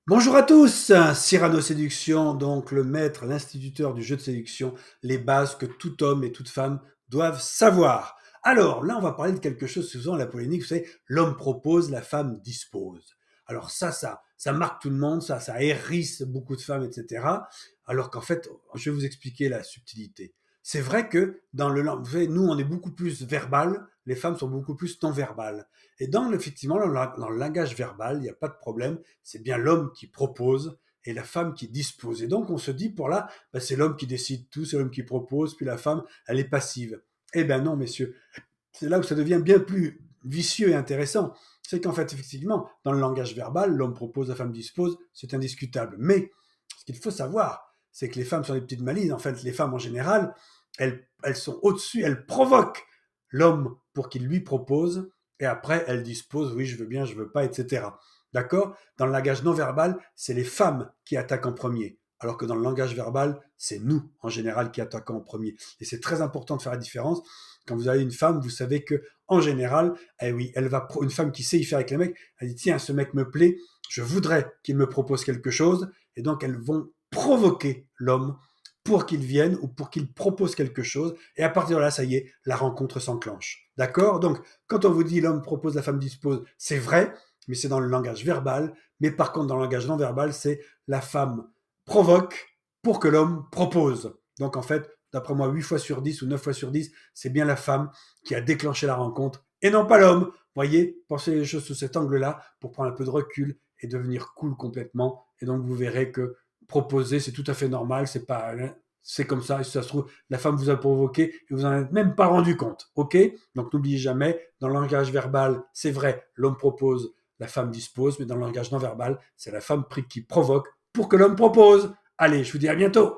Bonjour à tous, Cyrano Séduction, donc le maître, l'instituteur du jeu de séduction, les bases que tout homme et toute femme doivent savoir. Alors là, on va parler de quelque chose, souvent la polémique, vous savez, l'homme propose, la femme dispose. Alors ça marque tout le monde, ça hérisse beaucoup de femmes, etc. Alors qu'en fait, je vais vous expliquer la subtilité. C'est vrai que dans le vous savez, nous, on est beaucoup plus verbal, les femmes sont beaucoup plus non verbales. Et effectivement, dans le langage verbal, il n'y a pas de problème, c'est bien l'homme qui propose et la femme qui dispose. Et donc on se dit pour là, ben, c'est l'homme qui décide tout, c'est l'homme qui propose, puis la femme, elle est passive. Eh bien non, messieurs, c'est là où ça devient bien plus vicieux et intéressant. C'est qu'en fait, effectivement, dans le langage verbal, l'homme propose, la femme dispose, c'est indiscutable. Mais ce qu'il faut savoir, c'est que les femmes sont des petites malines. En fait, les femmes en général, elles sont au-dessus, elles provoquent l'homme pour qu'il lui propose, et après, elles disposent, oui, je veux bien, je veux pas, etc. D'accord? Dans le langage non verbal, c'est les femmes qui attaquent en premier. Alors que dans le langage verbal, c'est nous, en général, qui attaquons en premier. Et c'est très important de faire la différence. Quand vous avez une femme, vous savez que, en général, eh oui, une femme qui sait y faire avec les mecs, elle dit, tiens, ce mec me plaît, je voudrais qu'il me propose quelque chose. Et donc, elles vont provoquer l'homme pour qu'il vienne ou pour qu'il propose quelque chose. Et à partir de là, ça y est, la rencontre s'enclenche. D'accord? Donc, quand on vous dit l'homme propose, la femme dispose, c'est vrai, mais c'est dans le langage verbal. Mais par contre, dans le langage non verbal, c'est la femme provoque pour que l'homme propose. Donc en fait, d'après moi, 8 fois sur 10 ou 9 fois sur 10, c'est bien la femme qui a déclenché la rencontre et non pas l'homme. Voyez, pensez les choses sous cet angle-là pour prendre un peu de recul et devenir cool complètement. Et donc vous verrez que proposer, c'est tout à fait normal, c'est pas, c'est comme ça, et si ça se trouve, la femme vous a provoqué et vous en êtes même pas rendu compte, ok? Donc n'oubliez jamais, dans le langage verbal, c'est vrai, l'homme propose, la femme dispose, mais dans le langage non verbal, c'est la femme qui provoque pour que l'homme propose. Allez, je vous dis à bientôt.